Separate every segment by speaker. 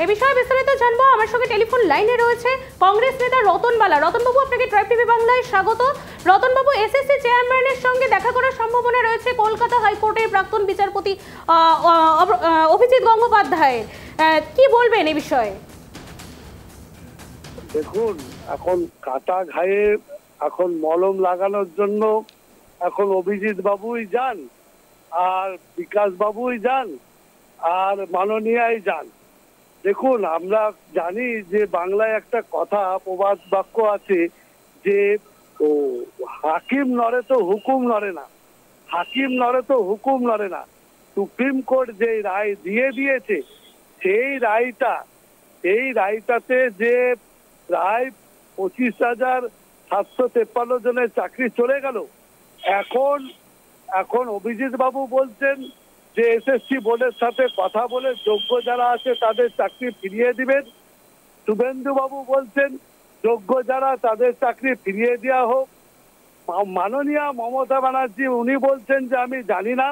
Speaker 1: এ বিষয়ে বিস্তারিত জানবো। আমার সঙ্গে টেলিফোন লাইনে রয়েছে কংগ্রেস নেতা রতন বালা। রতনবাবু, আপনাকে ট্রাইব টিভি বাংলায় স্বাগত। রতনবাবু, এসএসসি চেয়ারম্যানের সঙ্গে দেখা করার সম্ভাবনা রয়েছে কলকাতা হাইকোর্টের প্রাক্তন বিচারপতি অভিজিৎ গঙ্গোপাধ্যায়ের, কি বলবেন এই বিষয়ে?
Speaker 2: দেখুন, এখন কাটা ঘায়ে এখন মলম লাগানোর জন্য এখন অভিজিৎ বাবুই যান, আর বিকাশ বাবুই যান, আর মাননীয়াই যান। দেখুন, আমরা জানি যে বাংলায় একটা কথা প্রবাদ বাক্য আছে যে হাকিম নড়ে তো হুকুম নড়ে না, হাকিম নড়ে তো হুকুম নড়ে না। সুপ্রিম কোর্ট যে রায় দিয়েছে সেই রায়টাতে যে প্রায় 25,753 জনের চাকরি চলে গেল। এখন অভিজিৎ বাবু বলছেন যে এসএসসি বোর্ডের সাথে কথা বলে যোগ্য যারা আছে তাদের চাকরি ফিরিয়ে দিবেন। শুভেন্দু বাবু বলছেন যোগ্য যারা তাদের চাকরি ফিরিয়ে দেওয়া হোক। মাননীয়া মমতা ব্যানার্জি উনি বলছেন যে আমি জানি না,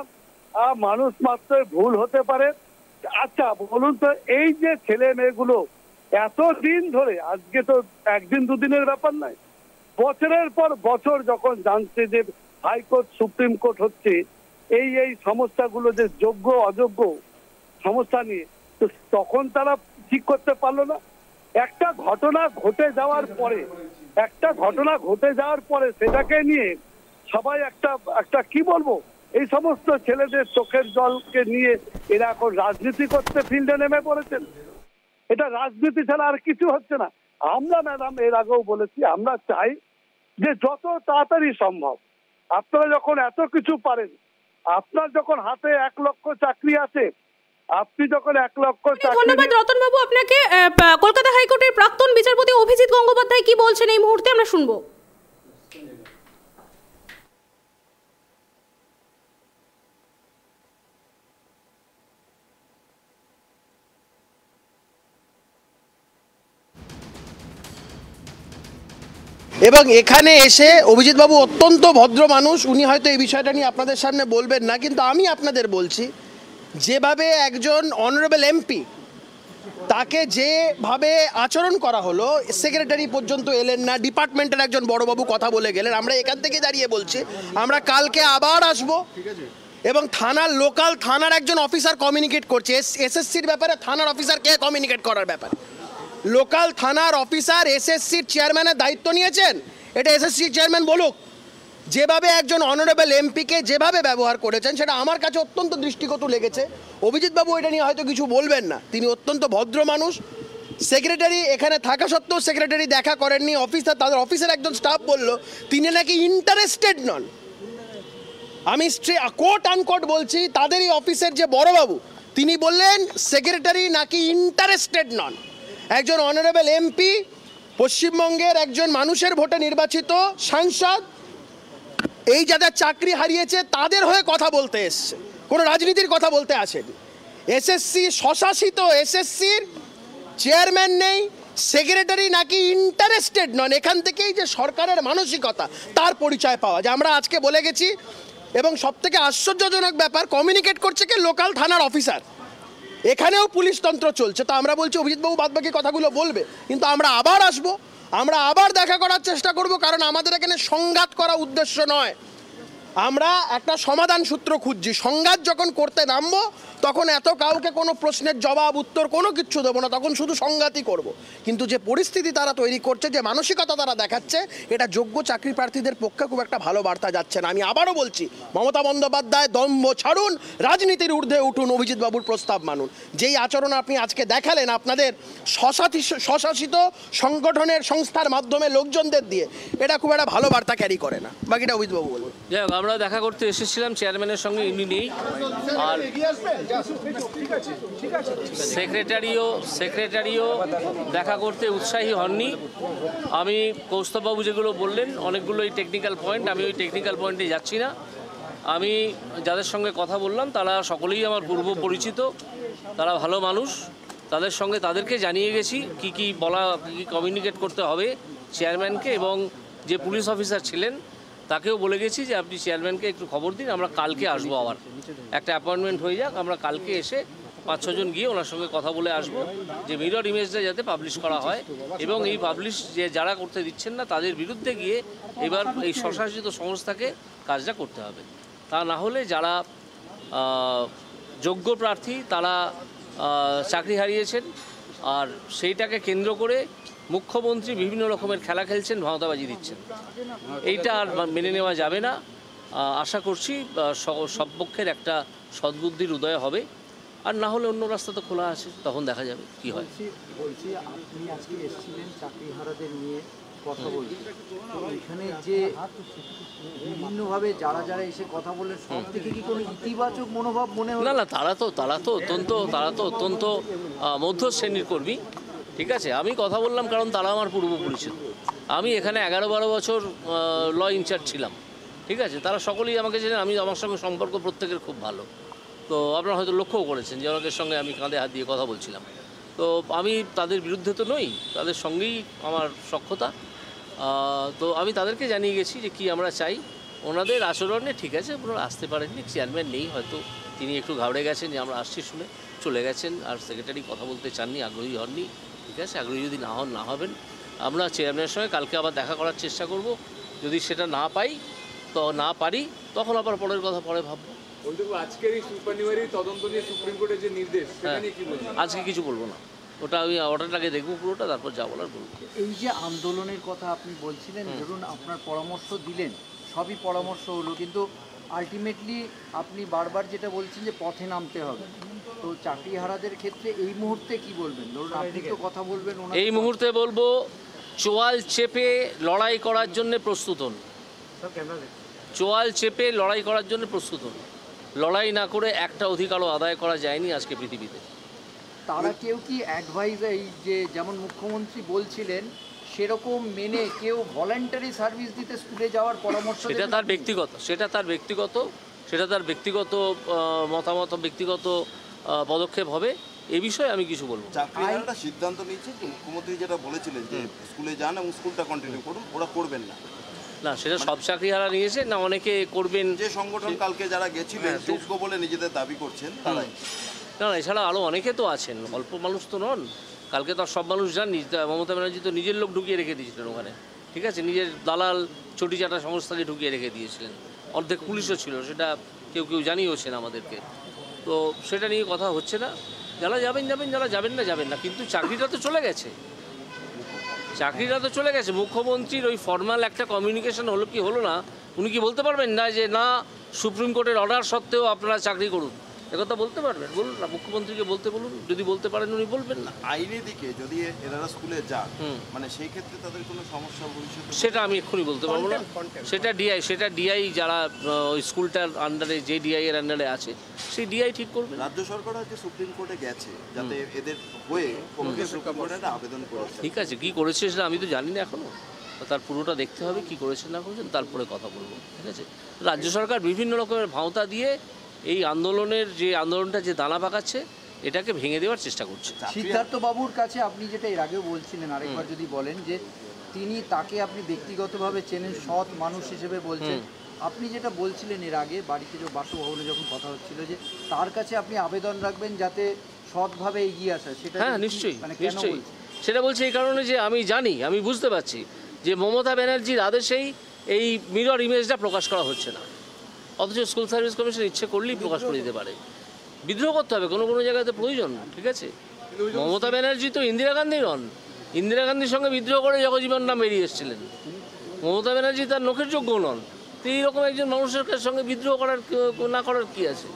Speaker 2: মানুষ মাত্রই ভুল হতে পারে। আচ্ছা বলুন তো, এই যে ছেলে মেয়েগুলো এতদিন ধরে, আজকে তো একদিন দুদিনের ব্যাপার নয়, বছরের পর বছর যখন জানছে যে হাইকোর্ট সুপ্রিম কোর্ট হচ্ছে এই সমস্যাগুলো, যে যোগ্য অযোগ্য সমস্যা নিয়ে, তো তখন তারা ঠিক করতে পারলো না। একটা ঘটনা ঘটে যাওয়ার পরে সেটাকে নিয়ে সবাই একটা কি বলবো, এই সমস্ত ছেলেদের চোখের জলকে নিয়ে এরা এখন রাজনীতি করতে ফিল্ডে নেমে পড়েছেন। এটা রাজনীতি ছাড়া আর কিছু হচ্ছে না। আমরা ম্যাডাম এর আগেও বলেছি, আমরা চাই যে যত তাড়াতাড়ি সম্ভব, আপনারা যখন এত কিছু পারেন, আপনার যখন হাতে 1 লক্ষ চাকরি আছে, আপনি যখন 1 লক্ষ চাকরি।
Speaker 1: ধন্যবাদ রতন বাবু আপনাকে। কলকাতা হাইকোর্টের প্রাক্তন বিচারপতি অভিজিৎ গঙ্গোপাধ্যায় কি বলছেন এই মুহূর্তে আমরা শুনবো।
Speaker 3: এবং এখানে এসে অভিজিৎ বাবু অত্যন্ত ভদ্র মানুষ, উনি হয়তো এই বিষয়টা নিয়ে আপনাদের সামনে বলবেন না, কিন্তু আমি আপনাদের বলছি যেভাবে একজন অনারেবল এমপি তাকে যেভাবে আচরণ করা হলো, সেক্রেটারি পর্যন্ত এলেন না, ডিপার্টমেন্টের একজন বড়বাবু কথা বলে গেলেন। আমরা এখান থেকে দাঁড়িয়ে বলছি আমরা কালকে আবার আসব, এবং লোকাল থানার একজন অফিসার কমিউনিকেট করছে এসএসসির ব্যাপারে। থানার অফিসার কে কমিউনিকেট করার ব্যাপার? লোকাল থানার অফিসার এসএসসির চেয়ারম্যানের দায়িত্ব নিয়েছেন, এটা এসএসসি চেয়ারম্যান বলুক। যেভাবে একজন অনারেবল এমপিকে যেভাবে ব্যবহার করেছেন সেটা আমার কাছে অত্যন্ত দৃষ্টিকটু লেগেছে। অভিজিৎবাবু এটা নিয়ে হয়তো কিছু বলবেন না, তিনি অত্যন্ত ভদ্র মানুষ। সেক্রেটারি এখানে থাকা সত্ত্বেও সেক্রেটারি দেখা করেননি, তাদের অফিসের একজন স্টাফ বলল তিনি নাকি ইন্টারেস্টেড নন। আমি কোট আনকোট বলছি, তাদেরই অফিসের যে বড়বাবু তিনি বললেন সেক্রেটারি নাকি ইন্টারেস্টেড নন। একজন অনারেবল এমপি, পশ্চিমবঙ্গের একজন মানুষের ভোটে নির্বাচিত সাংসদ, এই যাদের চাকরি হারিয়েছে তাদের হয়ে কথা বলতে এসছে, কোনো রাজনীতির কথা বলতে আসেনি। এসএসসি স্বশাসিত এসএসসির চেয়ারম্যান নেই, সেক্রেটারি নাকি ইন্টারেস্টেড নন। এখান থেকেই যে সরকারের মানসিকতা তার পরিচয় পাওয়া যায়। আমরা আজকে বলে গেছি, এবং সবথেকে আশ্চর্যজনক ব্যাপার, কমিউনিকেট করছে কি লোকাল থানার অফিসার। এখানেও পুলিশতন্ত্র চলছে। তো আমরা বলছি অভিজিৎবাবু বাদবাকি কথাগুলো বলবে, কিন্তু আমরা আবার আসবো, আমরা আবার দেখা করার চেষ্টা করব, কারণ আমাদের এখানে সংঘাত করা উদ্দেশ্য নয়, আমরা একটা সমাধান সূত্র খুঁজছি। সংঘাত যখন করতে নামবো তখন এত কাউকে কোনো প্রশ্নের জবাব উত্তর কোনো কিচ্ছু দেবো না, তখন শুধু সংঘাতই করব। কিন্তু যে পরিস্থিতি তারা তৈরি করছে, যে মানসিকতা তারা দেখাচ্ছে, এটা যোগ্য চাকরি প্রার্থীদের পক্ষে খুব একটা ভালো বার্তা যাচ্ছে না। আমি আবারও বলছি, মমতা বন্দ্যোপাধ্যায় দম্ভ ছাড়ুন, রাজনীতির ঊর্ধ্বে উঠুন, অভিজিৎ বাবুর প্রস্তাব মানুন। যেই আচরণ আপনি আজকে দেখালেন আপনাদের স্বশাসিত সংগঠনের সংস্থার মাধ্যমে লোকজনদের দিয়ে, এটা খুব একটা ভালো বার্তা ক্যারি করে না। বাকিটা অভিজিৎবাবু বলুন।
Speaker 4: যাই হোক, আমরা দেখা করতে এসেছিলাম চেয়ারম্যানের সঙ্গে, ইনি নেই, আর সেক্রেটারিও দেখা করতে উৎসাহী হননি। আমি কৌস্তববাবু যেগুলো বললেন অনেকগুলো এই টেকনিক্যাল পয়েন্ট, আমি ওই টেকনিক্যাল পয়েন্টে যাচ্ছি না। আমি যাদের সঙ্গে কথা বললাম তারা সকলেই আমার পূর্ব পরিচিত, তারা ভালো মানুষ। তাদের সঙ্গে তাদেরকে জানিয়ে গেছি কী কী কমিউনিকেট করতে হবে চেয়ারম্যানকে, এবং যে পুলিশ অফিসার ছিলেন তাকেও বলে গেছি যে আপনি চেয়ারম্যানকে একটু খবর দিন, আমরা কালকে আসবো, আবার একটা অ্যাপয়েন্টমেন্ট হয়ে যাক, আমরা কালকে এসে 5-6 জন গিয়ে ওনার সঙ্গে কথা বলে আসবো যে মিরর ইমেজটা যাতে পাবলিশ করা হয় এবং এই পাবলিশ যে যারা করতে দিচ্ছেন না তাদের বিরুদ্ধে গিয়ে এবার এই স্বশাসিত সংস্থাকে কাজটা করতে হবে। তা না হলে যারা যোগ্য প্রার্থী তারা চাকরি হারিয়েছেন, আর সেইটাকে কেন্দ্র করে মুখ্যমন্ত্রী বিভিন্ন রকমের খেলা খেলছেন, ভাওতাবাজি দিচ্ছেন। এইটা আর মেনে নেওয়া যাবে না। আশা করছি সব পক্ষের একটা সদ্বুদ্ধির উদয় হবে, আর না হলে অন্য রাস্তা তো খোলা আছে, তখন দেখা যাবে কি হয়।
Speaker 5: বলছি আপনি আজকে এসেছিলেন চাকরিহারাদের নিয়ে কথা বলতে, তো এখানে যে বিভিন্নভাবে যারা যারা এসে কথা বললেন সব থেকে কি কোনো ইতিবাচক মনোভাব মনে হলো?
Speaker 4: না, তারা তো অত্যন্ত মধ্য শ্রেণীর কর্মী, ঠিক আছে। আমি কথা বললাম কারণ তারা আমার পূর্বপরিচিত। আমি এখানে 11-12 বছর ল ইনচার্জ ছিলাম, ঠিক আছে। তারা সকলেই আমাকে চেনেন, আমার সঙ্গে সম্পর্ক প্রত্যেকের খুব ভালো। তো আপনারা হয়তো লক্ষ্যও করেছেন যে অনেকের সঙ্গে আমি কাঁধে হাত দিয়ে কথা বলছিলাম। তো আমি তাদের বিরুদ্ধে তো নই, তাদের সঙ্গেই আমার সখ্যতা। তো আমি তাদেরকে জানিয়ে গেছি যে কি আমরা চাই। ওনাদের আচরণে ঠিক আছে, ওনারা আসতে পারেননি, চেয়ারম্যান নেই, হয়তো তিনি একটু ঘাবড়ে গেছেন যে আমরা আসছি শুনে চলে গেছেন, আর সেক্রেটারি কথা বলতে চাননি, আগ্রহী হননি, ঠিক আছে। আগ্রহী যদি না হবেন, আমরা চেয়ারম্যানের সঙ্গে কালকে আবার দেখা করার চেষ্টা করব। যদি সেটা না পাই তো না পারি, তখন আবার পরের কথা পরে ভাববো।
Speaker 6: আজকের এই সুপারনিউয়ারি তদন্ত নিয়ে সুপ্রিম কোর্টের যে নির্দেশ, সেটা নিয়ে কি বলবেন?
Speaker 4: আজকে কিছু বলবো না, ওটা আমি অর্ডারটাকে দেখবো পুরোটা, তারপর যা বলার বলবো।
Speaker 5: এই যে আন্দোলনের কথা আপনি বলছিলেন, ধরুন আপনার পরামর্শ দিলেন, সবই পরামর্শ হলো, কিন্তু আলটিমেটলি আপনি বারবার যেটা বলছেন যে পথে নামতে হবে, তো চাকরিহারাদের ক্ষেত্রে এই মুহূর্তে কি বলবেন? ধরুন আপনি তো কথা বলবেন,
Speaker 4: এই মুহূর্তে বলবো চোয়াল চেপে লড়াই করার জন্য প্রস্তুত হন। চোয়াল চেপে লড়াই করার জন্য প্রস্তুত হন। লড়াই না করে একটা অধিকারও আদায় করা যায়নি আজকে পৃথিবীতে।
Speaker 5: তারা কেউ কি অ্যাডভাইস, এই যে যেমন মুখ্যমন্ত্রী বলছিলেন সেরকম মেনে কেউ ভলান্টারি সার্ভিস দিতে স্কুলে যাওয়ার পরামর্শ?
Speaker 4: সেটা তার ব্যক্তিগত মতামত, ব্যক্তিগত পদক্ষেপ হবে। এই বিষয়ে আমি কিছু বলবো।
Speaker 7: চাকরিহারারা সিদ্ধান্ত নিয়েছে যে মুখ্যমন্ত্রী যেটা বলেছিলেন যে স্কুলে যান এবং স্কুলটা কন্টিনিউ করুন, ওরা করবেন না।
Speaker 4: না, সেটা সব চাকরিহারা নিয়েছে না, অনেকে করবেন।
Speaker 7: যে সংগঠন কালকে যারা গেছিলেন যোগ্য বলে নিজেদের দাবি করছেন তারাই।
Speaker 4: না, এছাড়া আরও অনেকে তো আছেন, অল্প মানুষ তো নন। কালকে তো সব মানুষ জানি, মমতা ব্যানার্জি তো নিজের লোক ঢুকিয়ে রেখে দিয়েছিলেন ওখানে, ঠিক আছে। নিজের দালাল চটি চাটা সংস্থাকে ঢুকিয়ে রেখে দিয়েছিলেন, অর্ধেক পুলিশও ছিল, সেটা কেউ জানিয়েছেন আমাদেরকে। তো সেটা নিয়ে কথা হচ্ছে না। যারা যাবেন, যারা যাবেন না, কিন্তু চাকরিটা তো চলে গেছে। মুখ্যমন্ত্রীর ওই ফর্মাল একটা কমিউনিকেশন হলো কি হলো না, উনি কি বলতে পারবেন না যে না সুপ্রিম কোর্টের অর্ডার সত্ত্বেও আপনারা চাকরি করুন? একথা বলতে পারবেন? বলুন না, মুখ্যমন্ত্রীকে বলতে বলুন। যদি বলতে পারেন উনি বলবেন না।
Speaker 7: আইনের দিকে যদি এনারা স্কুলে যান, মানে সেই ক্ষেত্রে তাদের কোনো সমস্যা ভবিষ্যতে?
Speaker 4: সেটা আমি এক্ষুনি বলতে পারবো না। সেটা ডিআই যারা ওই স্কুলটার আন্ডারে, যে ডিআই এর আন্ডারে আছে, সেই ডিআই ঠিক করবে।
Speaker 7: রাজ্য সরকার হয়তো সুপ্রিম কোর্টে গেছে যাতে এদের হয়ে সুপ্রিম কোর্টে একটা আবেদন করেছে।
Speaker 4: ঠিক আছে, কি করেছে সেটা আমি তো জানি না এখনো, তার পুরোটা দেখতে হবে কি করেছেন না করেছেন, তারপরে কথা বলবো, ঠিক আছে। রাজ্য সরকার বিভিন্ন রকমের ভাওতা দিয়ে এই আন্দোলনটা যে দানা পাকাচ্ছে, এটাকে ভেঙে দেওয়ার চেষ্টা করছে।
Speaker 5: সিদ্ধার্থ বাবুর কাছে আপনি যেটা এর আগেও বলছিলেন, আরেকবার যদি বলেন, যে তাকে আপনি ব্যক্তিগতভাবে চেনেন, সৎ মানুষ হিসেবে বলছেন, আপনি যেটা বলছিলেন এর আগে বাড়িতে বাসভবনে যখন কথা হচ্ছিল, যে তার কাছে আপনি আবেদন রাখবেন যাতে সৎভাবে এগিয়ে আসে, সেটা?
Speaker 4: হ্যাঁ, নিশ্চয়ই। সেটা বলছি এই কারণে যে আমি বুঝতে পারছি যে মমতা ব্যানার্জির আদেশেই এই মিরর ইমেজটা প্রকাশ করা হচ্ছে না, অথচ স্কুল সার্ভিস কমিশন ইচ্ছে করলেই প্রকাশ করে দিতে পারে। বিদ্রোহ করতে হবে কোনো জায়গাতে প্রয়োজন, ঠিক আছে। মমতা ব্যানার্জি তো ইন্দিরা গান্ধী নন। ইন্দিরা গান্ধীর সঙ্গে বিদ্রোহ করে জগজীবন রাম বেরিয়ে এসেছিলেন। মমতা ব্যানার্জি তার নখের যোগ্য নন। তো এইরকম একজন মানুষের সঙ্গে বিদ্রোহ না করার কি আছে?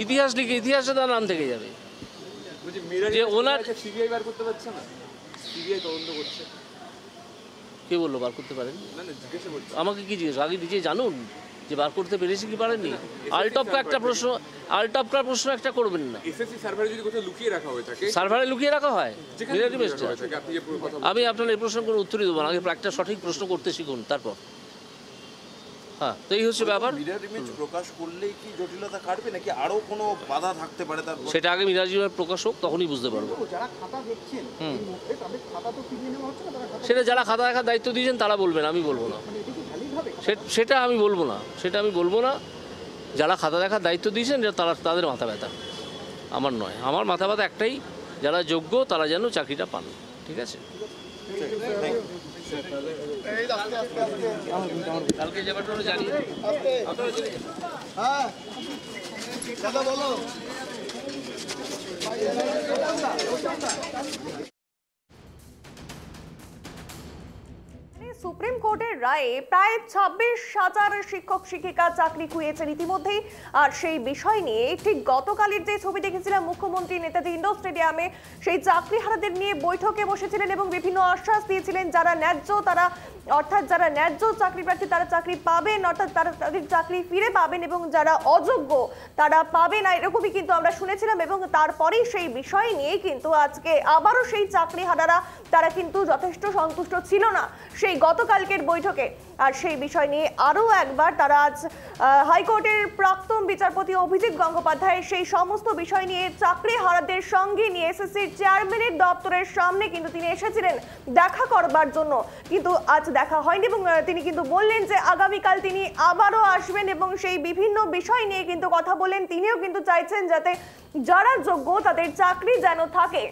Speaker 4: ইতিহাসে তার নাম থেকে যাবে। যে ওনার
Speaker 6: সিবিআই বার করতে পারছে না, সিবিআই তদন্ত করছে।
Speaker 4: কে বললো বার করতে পারেন? আমাকে কি জিজ্ঞেস আগে নিজে জানুন যে বার করতে পেরেছি কি পারেননি। আলটপকা প্রশ্ন একটা করবেন না।
Speaker 6: এসএসসি সার্ভারে যদি কোথাও লুকিয়ে রাখা হয়ে থাকে,
Speaker 4: সার্ভারে লুকিয়ে রাখা হয়, আমি আপনার এই প্রশ্ন কোনো উত্তরই দেবো না। আগে একটা সঠিক প্রশ্ন করতে শিখুন, তারপর। হ্যাঁ, তো এই হচ্ছে ব্যাপার।
Speaker 7: মিরর ইমেজ প্রকাশ করলেই কি জটিলতা কাটবে নাকি আরো কোনো বাধা থাকতে পারে? তার
Speaker 4: সেটা আগে মিরর ইমেজ প্রকাশ হোক, তখনই বুঝতে পারবো। সেটা যারা খাতা দেখার দায়িত্ব দিয়েছেন তারা বলবেন, আমি বলবো না। সেটা আমি বলবো না। যারা খাতা দেখার দায়িত্ব দিয়েছেন তাদের মাথা ব্যথা। আমার নয়। আমার মাথা ব্যথা একটাই, যারা যোগ্য তারা যেন চাকরিটা পান। ঠিক আছে, কালকে যাবারটা জানি।
Speaker 8: সুপ্রিম কোর্টের রায়ে প্রায় 26,000 শিক্ষক শিক্ষিকা চাকরি খুইয়েছেন ইতিমধ্যেই। আর সেই বিষয় নিয়ে ঠিক গতকালের যে ছবি দেখেছিলাম মুখ্যমন্ত্রী নেতাজি ইন্ডোর স্টেডিয়ামে, সেই চাকরিহারাদের নিয়ে বৈঠকে বসেছিলেন এবং বিভিন্ন আশ্বাস দিয়েছিলেন যারা ন্যায্য যারা ন্যায্য চাকরি প্রার্থী তারা চাকরি পাবেন, অর্থাৎ তারা তাদের চাকরি ফিরে পাবেন, এবং যারা অযোগ্য তারা পাবে না, এরকমই কিন্তু আমরা শুনেছিলাম। এবং তারপরেই সেই বিষয় নিয়ে কিন্তু আজকে আবারও সেই চাকরিহারারা তারা কিন্তু যথেষ্ট সন্তুষ্ট ছিল না সেই গতকালকের বৈঠকে। আর সেই বিষয় নিয়ে আরও একবার তারা আজ হাইকোর্টের প্রাক্তন বিচারপতি অভিজিৎ গঙ্গোপাধ্যায় সেই সমস্ত বিষয় নিয়ে চাকরিহারাদের সঙ্গে নিয়ে এসএসসির চেয়ারম্যানের দপ্তরের সামনে কিন্তু তিনি এসেছিলেন দেখা করবার জন্য, কিন্তু আজ দেখা হয়নি। এবং তিনি কিন্তু বললেন যে আগামীকাল তিনি আবারও আসবেন এবং সেই বিভিন্ন বিষয় নিয়ে কিন্তু কথা বলেন। তিনিও কিন্তু চাইছেন যাতে যারা যোগ্য তাদের চাকরি যেন থাকে।